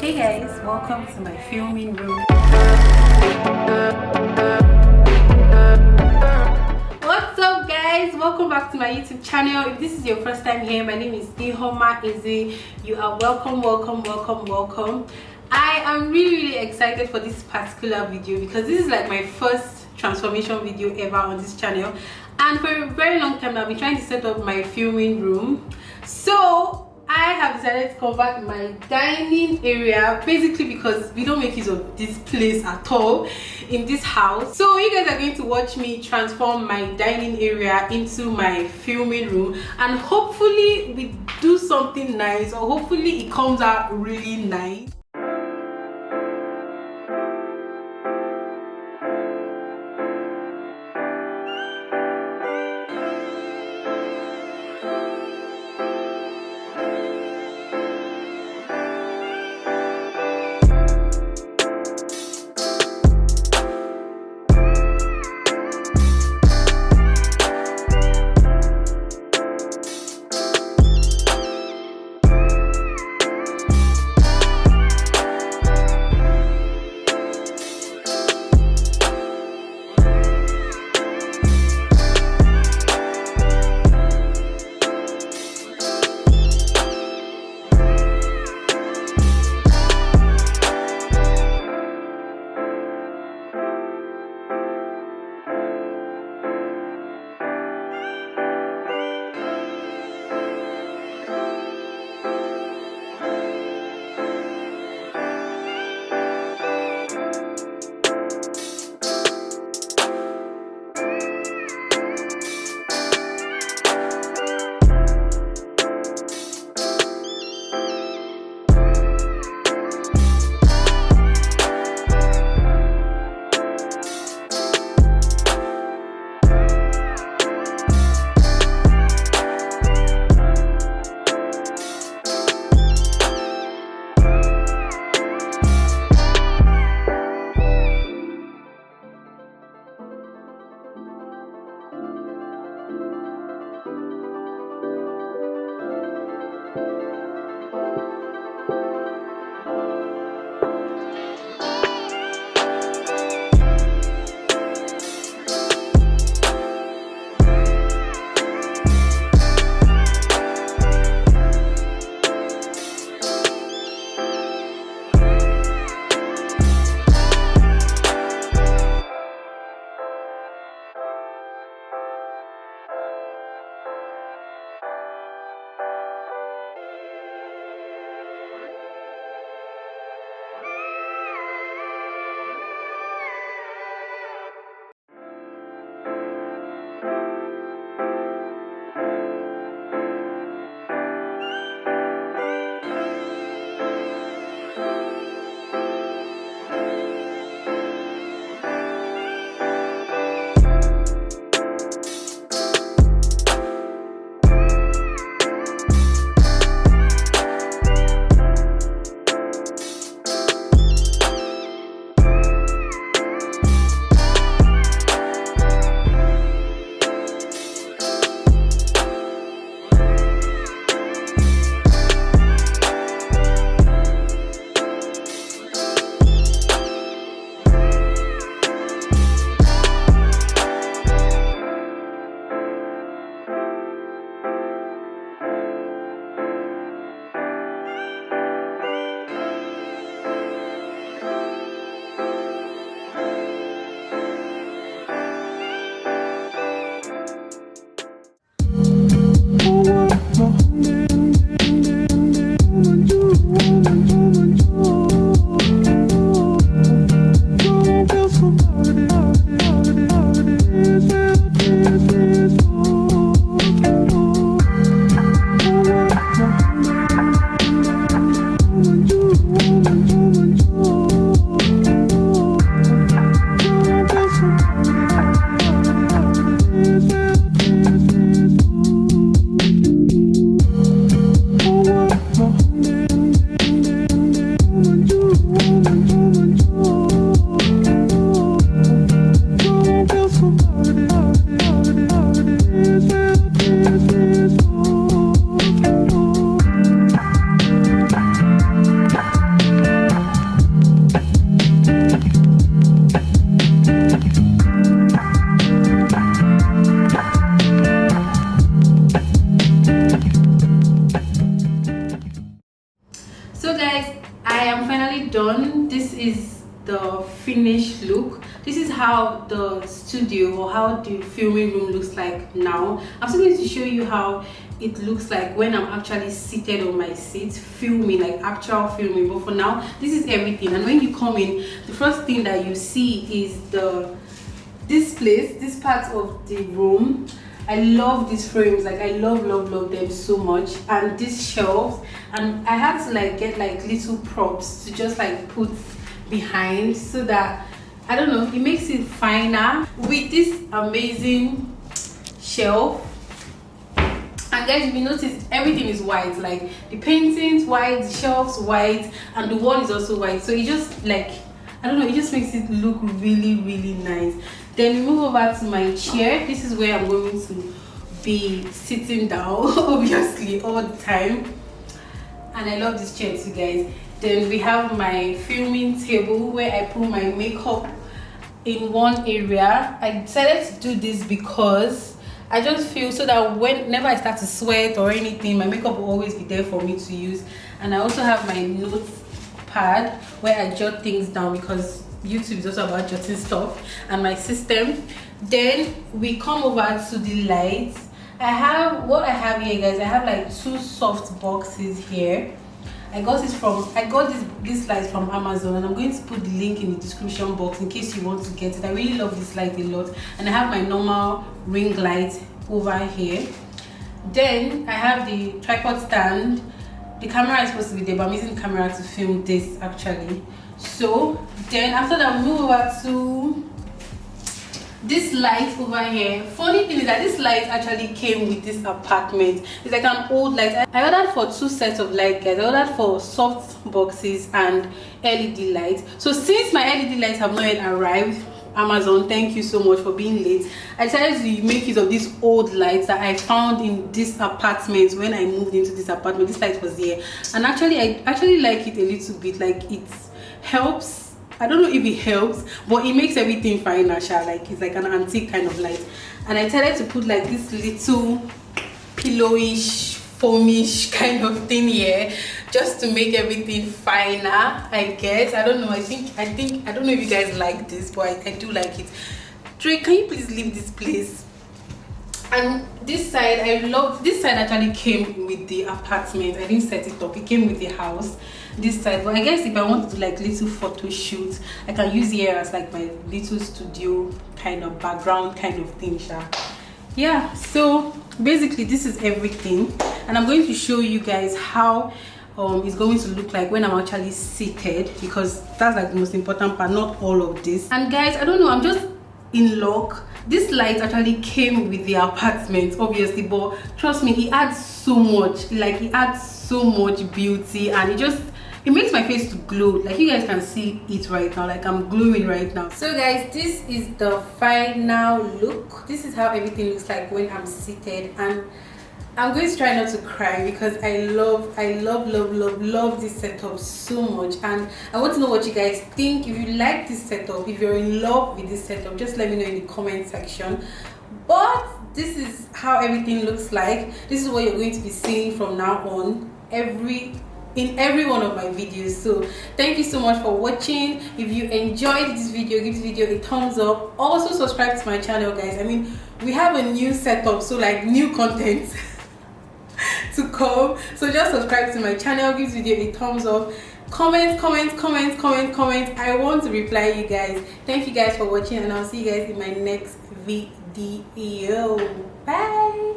Hey guys, welcome to my filming room. What's up guys? Welcome back to my YouTube channel. If this is your first time here, my name is Ihoma Izzy. You are welcome. I am really excited for this particular video because this is like my first transformation video ever on this channel, and for a very long time I've been trying to set up my filming room. So I have decided to convert my dining area, basically because we don't make use of this place at all in this house. So you guys are going to watch me transform my dining area into my filming room, and hopefully we do something nice, or hopefully it comes out really nice. So guys, I am finally done. This is the finished look. This is how the studio or how the filming room looks like now. I'm still going to show you how it looks like when I'm actually seated on my seat filming, like actual filming. But for now, this is everything. And when you come in, the first thing that you see is this part of the room. I love these frames, like I love them so much. And these shelves, and I had to like get like little props to just like put behind, so that, I don't know, it makes it finer with this amazing shelf. And guys, if you notice, everything is white, like the paintings white, the shelves white, and the wall is also white. So it just like, I don't know, it just makes it look really nice. Then we move over to my chair. This is where I'm going to be sitting down obviously all the time, and I love this chair too, guys. Then we have my filming table where I put my makeup in one area. I decided to do this because I just feel so that whenever I start to sweat or anything, my makeup will always be there for me to use. And I also have my notepad where I jot things down, because YouTube is also about jotting stuff, and my system. Then we come over to the lights. I have here, guys. I have like 2 soft boxes here. I got this light from Amazon, and I'm going to put the link in the description box in case you want to get it. I really love this light a lot. And I have my normal ring light over here. Then I have the tripod stand. The camera is supposed to be there, but I'm using the camera to film this actually. So then after that, we move over to this light over here. Funny thing is that this light actually came with this apartment. It's like an old light. I ordered for 2 sets of light, guys. I ordered for soft boxes and LED lights. So since my LED lights have not yet arrived, Amazon, thank you so much for being late, I decided to make use of these old lights that I found in this apartment. When I moved into this apartment, this light was here, and actually I actually like it a little bit. Like, it helps. I don't know if it helps, but it makes everything fine. Like, it's like an antique kind of light. And I decided to put like this little pillowish, foamish kind of thing here, just to make everything finer, I guess. I don't know. I think I don't know if you guys like this, but I do like it. Dre, can you please leave this place? And this side, I love this side. Actually came with the apartment. I didn't set it up, it came with the house, this side. But I guess if I want to do like little photo shoot, I can use here as like my little studio kind of background kind of thing. Yeah, so basically this is everything, and I'm going to show you guys how it's going to look like when I'm actually seated, because that's like the most important part, not all of this. And guys, I don't know, I'm just in luck. This light actually came with the apartment, obviously, but trust me, it adds so much. Like, it adds so much beauty, and it makes my face to glow. Like, you guys can see it right now, like I'm glowing right now. So guys, this is the final look. This is how everything looks like when I'm seated, and I'm going to try not to cry because I love this setup so much. And I want to know what you guys think. If you like this setup, if you're in love with this setup, just let me know in the comment section. But this is how everything looks like. This is what you're going to be seeing from now on in every one of my videos. So thank you so much for watching. If you enjoyed this video, give this video a thumbs up. Also subscribe to my channel, guys. I mean, we have a new setup, so like new content to come. So just subscribe to my channel, give this video a thumbs up, comment. I want to reply you guys. Thank you guys for watching, and I'll see you guys in my next video. Bye.